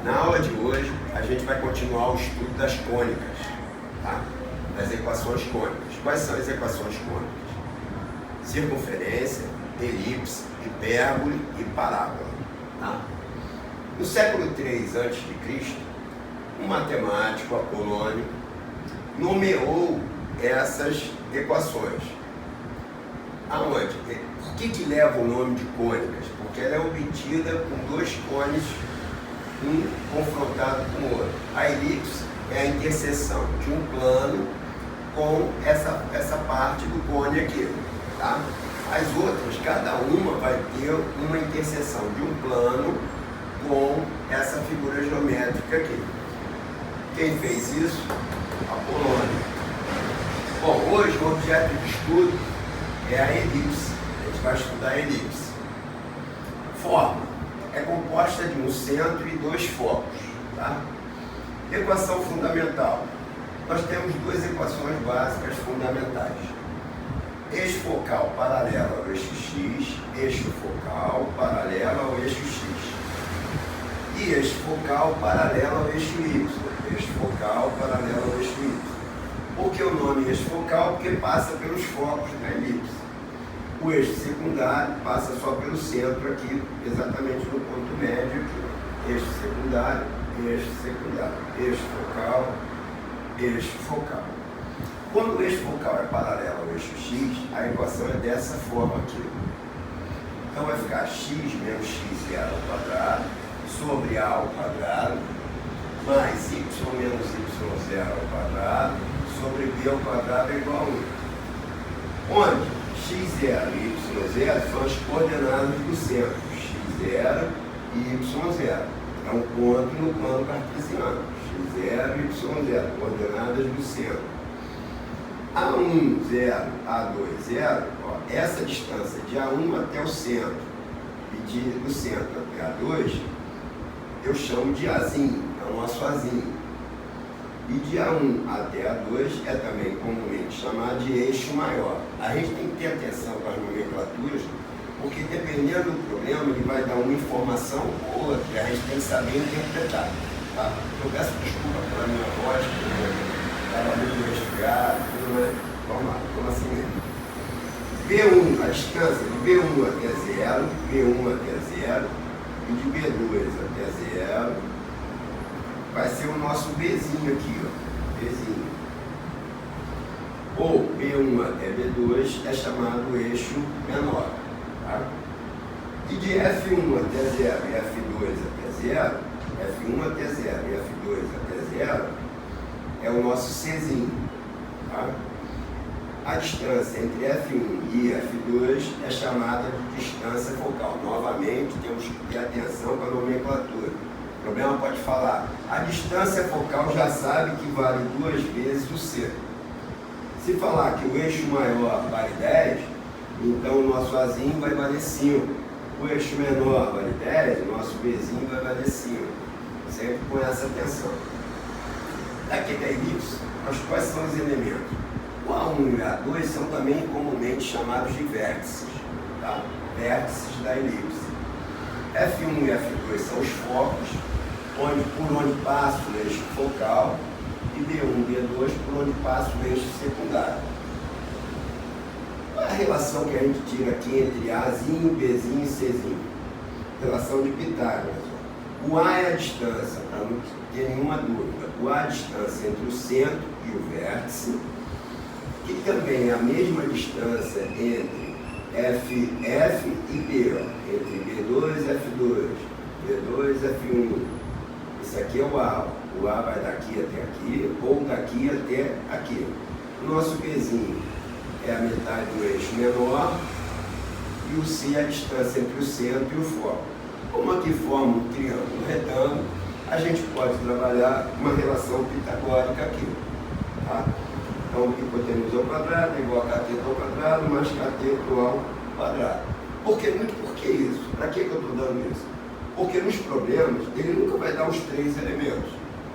Na aula de hoje, a gente vai continuar o estudo das cônicas, tá? Das equações cônicas. Quais são as equações cônicas? Circunferência, elipse, hipérbole e parábola. Tá? No século III a.C., um matemático, Apolônio, nomeou essas equações. Aonde? Por que leva o nome de cônicas? Porque ela é obtida com dois cones, um confrontado com o outro. A elipse é a interseção de um plano com essa parte do cone aqui, tá? As outras, cada uma vai ter uma interseção de um plano com essa figura geométrica aqui. Quem fez isso? Apolônio. Bom, hoje o objeto de estudo é a elipse. A gente vai estudar a elipse. Forma. É composta de um centro e dois focos. Tá? Equação fundamental. Nós temos duas equações básicas fundamentais. Eixo focal paralelo ao eixo x, eixo focal paralelo ao eixo x. E eixo focal paralelo ao eixo y. Eixo focal paralelo ao eixo y. Por que o nome eixo focal? Porque passa pelos focos da elipse. O eixo secundário passa só pelo centro aqui, exatamente no ponto médio aqui. Eixo secundário, eixo focal, eixo focal. Quando o eixo focal é paralelo ao eixo x, a equação é dessa forma aqui. Então vai ficar x menos x0 ao quadrado sobre a ao quadrado mais y menos y0 ao quadrado sobre b ao quadrado é igual a 1. Onde x0 e y0 são as coordenadas do centro, x0 e y0. É um ponto no plano cartesiano, x0 e y0, coordenadas do centro. A1, 0, A2, 0, ó, essa distância de A1 até o centro e do centro até A2, eu chamo de Azinho, é o nosso Azinho. E de A1 até A2 é também comumente chamado de eixo maior. A gente tem que ter atenção com as nomenclaturas, porque dependendo do problema, ele vai dar uma informação ou outra, e a gente tem que saber interpretar. Tá? Eu peço desculpa pela minha voz, porque estava muito resfriado, mas vamos lá, vamos assim mesmo. B1, a distância de B1 até 0, B1 até 0, e de B2 até 0, vai ser o nosso Bzinho aqui, ó, Bzinho. Ou B1 até B2 é chamado eixo menor. Tá? E de F1 até 0 e F2 até 0, F1 até 0 e F2 até 0, é o nosso Czinho. Tá? A distância entre F1 e F2 é chamada de distância focal. Novamente, temos que ter atenção com a nomenclatura. O problema pode falar, a distância focal já sabe que vale 2 vezes o C. Se falar que o eixo maior vale 10, então o nosso Azinho vai valer 5. O eixo menor vale 10, o nosso Bzinho vai valer 5. Sempre com essa atenção. Daqui da elipse, quais são os elementos? O A1 e o A2 são também comumente chamados de vértices. Tá? Vértices da elipse. F1 e F2 são os focos, por onde passa o eixo focal, e B1 e B2 por onde passa o eixo secundário. Qual é a relação que a gente tira aqui entre Azinho, Bzinho e Czinho? Relação de Pitágoras. O A é a distância, para não ter nenhuma dúvida. O A é a distância entre o centro e o vértice, que também é a mesma distância entre F e B, ó, entre B2 e F2, B2 e F1. Isso aqui é o A. O A vai daqui até aqui, ou daqui até aqui. O nosso Bzinho é a metade do eixo menor, e o C é a distância entre o centro e o foco. Como aqui forma um triângulo retângulo, a gente pode trabalhar uma relação pitagórica aqui. Tá? Então, hipotenusa ao quadrado é igual a cateto ao quadrado mais cateto ao quadrado. Por que isso? Para que eu estou dando isso? Porque nos problemas, ele nunca vai dar os 3 elementos.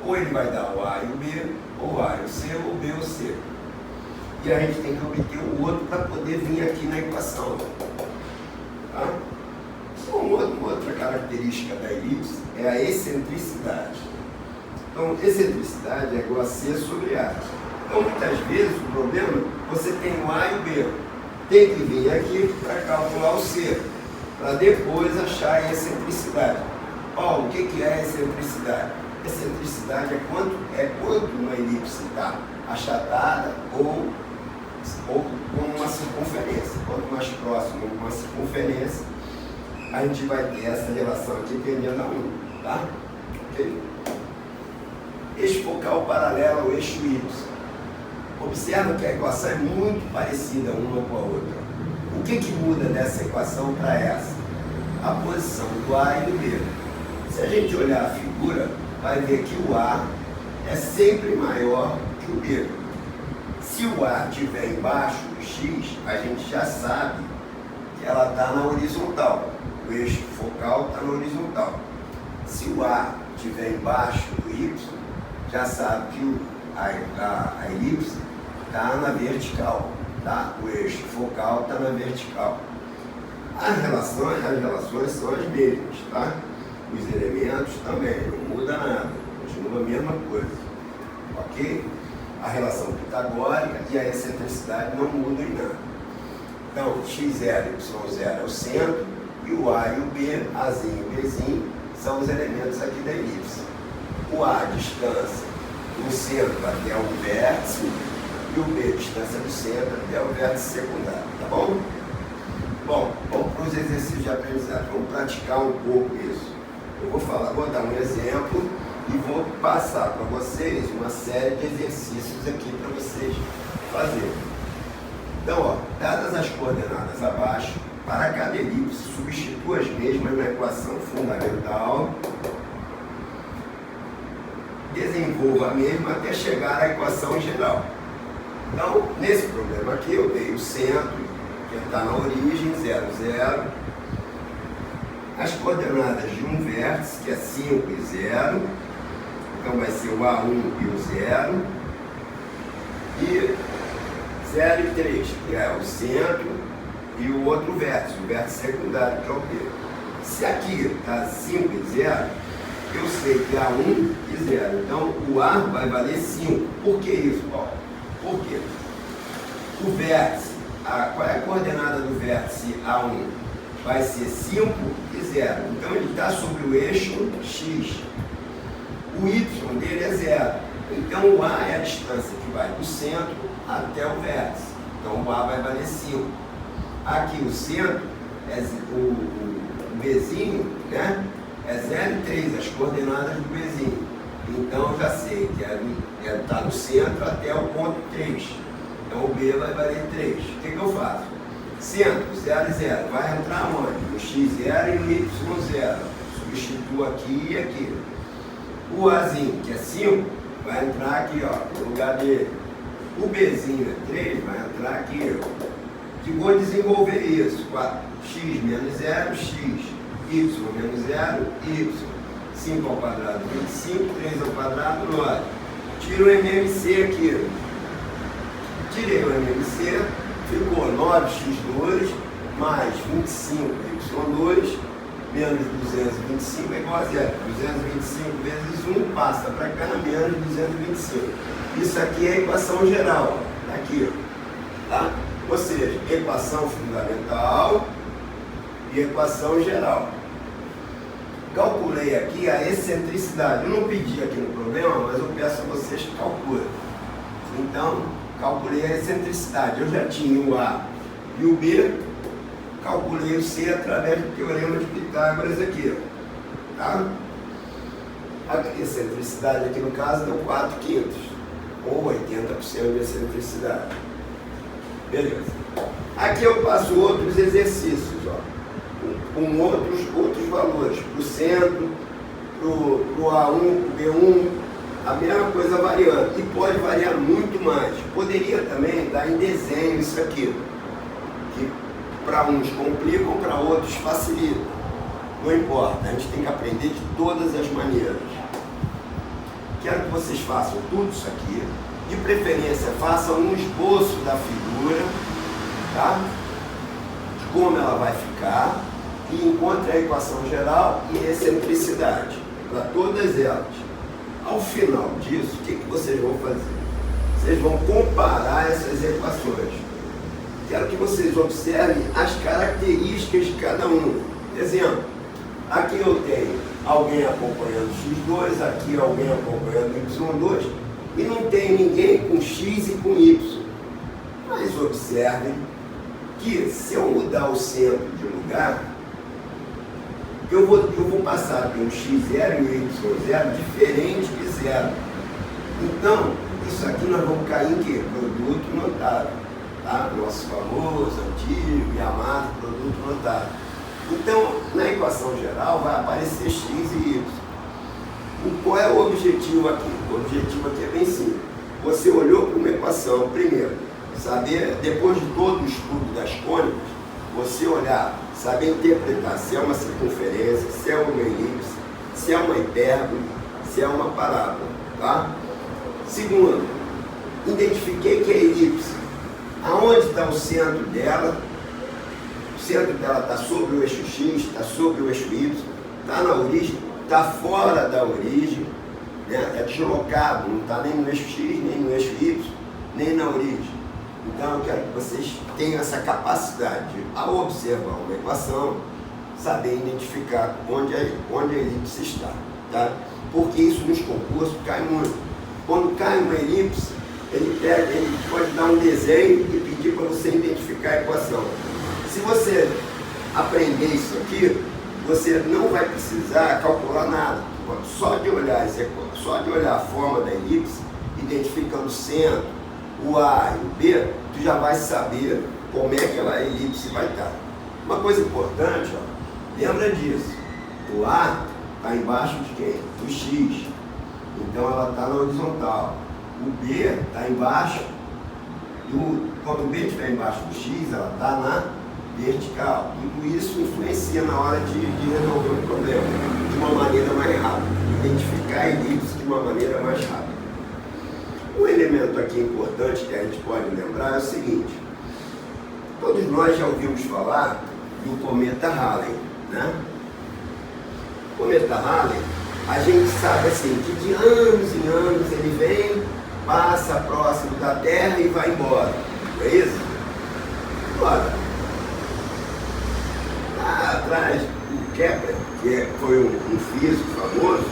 Ou ele vai dar o A e o B, ou o A e o C, ou o B e o C. E a gente tem que obter o outro para poder vir aqui na equação. Tá? Uma outra característica da elipse é a excentricidade. Então, excentricidade é igual a C sobre A. Então, muitas vezes, o problema, você tem o A e o B. Tem que vir aqui para calcular o C, para depois achar a excentricidade. Paulo, o que é a excentricidade? Excentricidade é quanto uma elipse está achatada ou com uma circunferência. Quanto mais próximo de uma circunferência, a gente vai ter essa relação aqui tendendo a 1, tá? Ok? Eixo focal paralelo ao eixo Y. Observa que a equação é muito parecida uma com a outra. O que muda dessa equação para essa? A posição do A e do B. Se a gente olhar a figura, vai ver que o A é sempre maior que o B. Se o A estiver embaixo do X, a gente já sabe que ela está na horizontal. O eixo focal está na horizontal. Se o A estiver embaixo do Y, já sabe que a elipse está na vertical, tá? O eixo focal está na vertical. As relações são as mesmas, tá? Os elementos também, não muda nada, continua a mesma coisa, ok? A relação pitagórica e a excentricidade não mudam em nada. Então, x0 e y0 é o centro, e o A e o B, Azinho e Bzinho, são os elementos aqui da elipse. O A, distância do centro até o vértice, e o B, distância do centro até o vértice secundário, tá bom? Bom, vamos para os exercícios de aprendizagem, vamos praticar um pouco isso. Eu vou dar um exemplo e vou passar para vocês uma série de exercícios aqui para vocês fazerem. Então, ó, dadas as coordenadas abaixo, para cada elipse, substitua as mesmas na equação fundamental, desenvolva a mesma até chegar à equação geral. Então, nesse problema aqui, eu dei o centro, que está na origem, 0, 0. As coordenadas de um vértice, que é 5 e 0. Então, vai ser o A1 e o 0. E 0 e 3, que é o centro, e o outro vértice, o vértice secundário, que é o B. Se aqui está 5 e 0, eu sei que A1 e 0. Então, o A vai valer 5. Por que isso, Paulo? Por quê? O vértice, qual é a coordenada do vértice A1? Vai ser 5 e 0. Então, ele está sobre o eixo X. O Y dele é 0. Então, o A é a distância que vai do centro até o vértice. Então, o A vai valer 5. Aqui, o centro, o Bzinho, né? É 0 e 3, as coordenadas do Bzinho. Então, eu já sei que está no centro até o ponto 3. Então, o B vai valer 3. O que eu faço? Centro, 0 e 0. Vai entrar onde? No x0 e no y0. Substituo aqui e aqui. O Azinho, que é 5, vai entrar aqui, ó, no lugar dele. O Bzinho é 3, vai entrar aqui, ó. Que vou desenvolver isso. 4x menos 0, x. Y menos 0, y. 5 ao quadrado, 25. 3 ao quadrado, 9. Tiro o MMC aqui. Tirei o MMC. Ficou 9x2 mais 25y2 menos 225 é igual a 0. 225 vezes 1 passa para cá, menos 225. Isso aqui é a equação geral. Está aqui, ó. Tá? Ou seja, equação fundamental e equação geral. Calculei aqui a excentricidade. Eu não pedi aqui no problema, mas eu peço a vocês que calculem. Então, calculei a excentricidade. Eu já tinha o A e o B. Calculei o C através do teorema de Pitágoras aqui. Tá? A excentricidade aqui no caso deu 4/5, ou 80% de excentricidade. Beleza. Aqui eu passo outros exercícios, ó, com outros valores. Para o centro, para o A1, para o B1, a mesma coisa variando. E pode variar muito mais. Poderia também dar em desenho isso aqui, que para uns complicam, para outros facilitam. Não importa, a gente tem que aprender de todas as maneiras. Quero que vocês façam tudo isso aqui. De preferência, façam um esboço da figura, tá? De como ela vai ficar. e encontre a equação geral e excentricidade para todas elas. Ao final disso, o que vocês vão fazer? Vocês vão comparar essas equações. Quero que vocês observem as características de cada um. Exemplo, aqui eu tenho alguém acompanhando x2, aqui alguém acompanhando y2, e não tem ninguém com x e com y. Mas observem que se eu mudar o centro de lugar, eu vou passar a ter um x0 e um y0 diferente de zero. Então, isso aqui nós vamos cair em quê? Produto notável. Tá? Nosso famoso, antigo e amado produto notável. Então, na equação geral vai aparecer x e y. Qual é o objetivo aqui? O objetivo aqui é bem simples. Você olhou para uma equação, primeiro, saber, depois de todo o estudo das cônicas, você olhar, saber interpretar se é uma circunferência, se é uma elipse, se é uma hipérbole, se é uma parábola. Tá? Segundo, identifiquei que é elipse. Aonde está o centro dela? O centro dela está sobre o eixo X, está sobre o eixo Y, está na origem, está fora da origem, né? É deslocado, não está nem no eixo X, nem no eixo Y, nem na origem. Então eu quero que vocês tenham essa capacidade de, ao observar uma equação, saber identificar onde a elipse está. Tá? Porque isso nos concursos cai muito. Quando cai uma elipse, ele pode dar um desenho e pedir para você identificar a equação. Se você aprender isso aqui, você não vai precisar calcular nada. Só de olhar a forma da elipse, identificando o centro, o A e o B, tu já vai saber como é que aquela elipse vai estar. Uma coisa importante, ó, lembra disso. O A está embaixo de quem? Do X. Então ela está na horizontal. O B está embaixo quando o B estiver embaixo do X, ela está na vertical. Tudo isso influencia na hora de resolver o problema de uma maneira mais rápida, identificar a elipse de uma maneira mais rápida. Um elemento aqui importante que a gente pode lembrar é o seguinte: todos nós já ouvimos falar do cometa Halley, né? O cometa Halley, a gente sabe assim, que de anos em anos ele vem, passa próximo da Terra e vai embora, não é isso? Agora, lá atrás, o Kepler, que foi um físico famoso,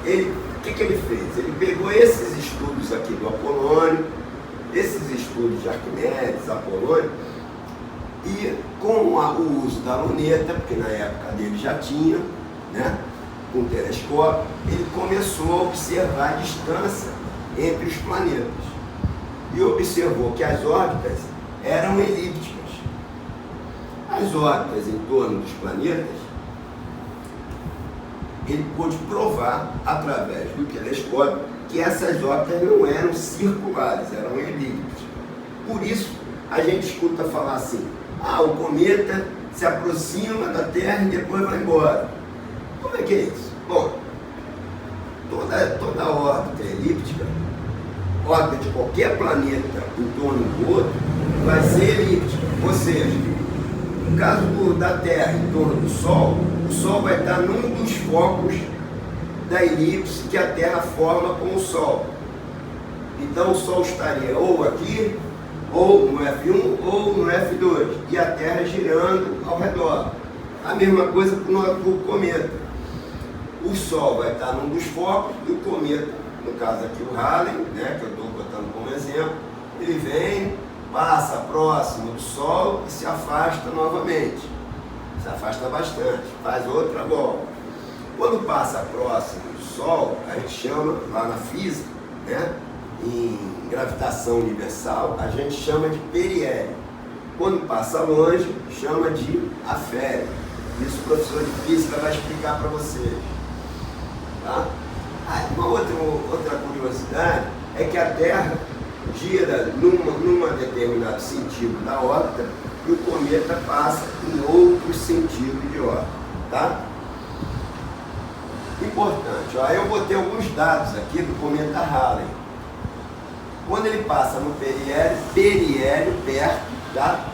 o que ele fez? Ele pegou esses estudos aqui do Apolônio, esses estudos de Arquimedes, Apolônio, e com o uso da luneta, porque na época dele já tinha, né, com o telescópio, ele começou a observar a distância entre os planetas. E observou que as órbitas eram elípticas. As órbitas em torno dos planetas, ele pôde provar, através do telescópio, que essas órbitas não eram circulares, eram elípticas. Por isso, a gente escuta falar assim: o cometa se aproxima da Terra e depois vai embora. Como é que é isso? Bom, toda órbita elíptica, órbita de qualquer planeta em torno do outro, vai ser elíptica. Ou seja, no caso da Terra em torno do Sol, o Sol vai estar num dos focos da elipse que a Terra forma com o Sol. Então o Sol estaria ou aqui, ou no F1, ou no F2, e a Terra girando ao redor. A mesma coisa para o cometa. O Sol vai estar num dos focos e o cometa, no caso aqui o Halley, né, que eu estou botando como exemplo, ele vem, passa próximo do Sol e se afasta novamente. Se afasta bastante, faz outra volta. Quando passa próximo do Sol, a gente chama, lá na física, né, em gravitação universal, a gente chama de periélio. Quando passa longe, chama de afélio. Isso o professor de física vai explicar para vocês. Tá? Uma outra curiosidade é que a Terra gira num determinado sentido da órbita e o cometa passa em outro sentido de órbita. Tá? Importante, eu botei alguns dados aqui do cometa Halley. Quando ele passa no periélio perto, tá,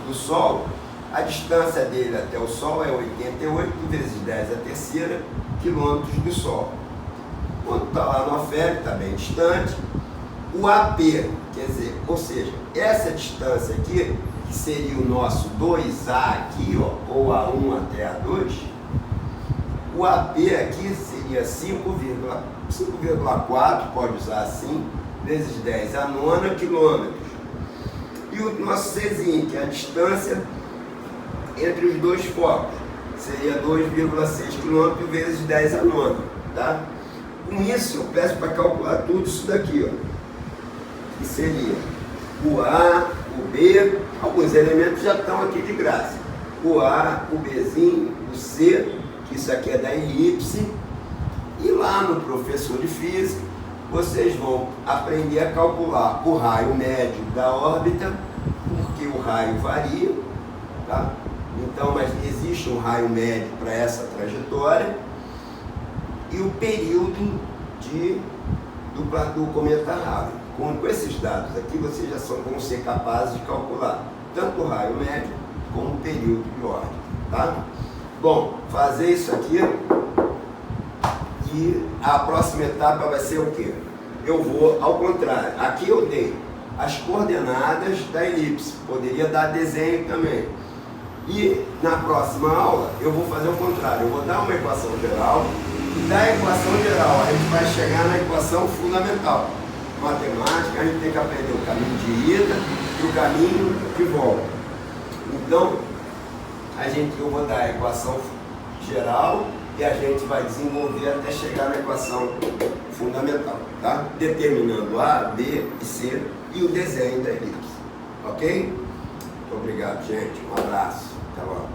do Sol, A distância dele até o Sol é 88 vezes 10 a terceira quilômetros do Sol. Quando está lá no AFEB, está bem distante. O AP, quer dizer, ou seja, essa distância aqui, que seria o nosso 2A aqui, ó, ou A1 até A2, o AP aqui seria 5,4, pode usar assim, vezes 10 a nona quilômetros. E o nosso Czinho, que é a distância entre os dois focos, seria 2,6 km vezes 10 a nona, tá? Com isso, eu peço para calcular tudo isso daqui, ó, que seria o A, o B, alguns elementos já estão aqui de graça. O A, o Bzinho, o C, que isso aqui é da elipse, e lá no professor de física, vocês vão aprender a calcular o raio médio da órbita, porque o raio varia, tá? Então, mas existe um raio médio para essa trajetória, e o período do cometa Halley. Com esses dados aqui, vocês já vão ser capazes de calcular tanto o raio médio como o período de órbita, tá? Bom, fazer isso aqui, e a próxima etapa vai ser o quê? Eu vou ao contrário. Aqui eu dei as coordenadas da elipse, poderia dar desenho também. E na próxima aula eu vou fazer o contrário, eu vou dar uma equação geral, e da equação geral a gente vai chegar na equação fundamental. Matemática, a gente tem que aprender o caminho de ida e o caminho de volta. Então, eu vou dar a equação geral e a gente vai desenvolver até chegar na equação fundamental, tá? Determinando A, B e C e o desenho da elipse, ok? Muito obrigado, gente. Um abraço. Até logo.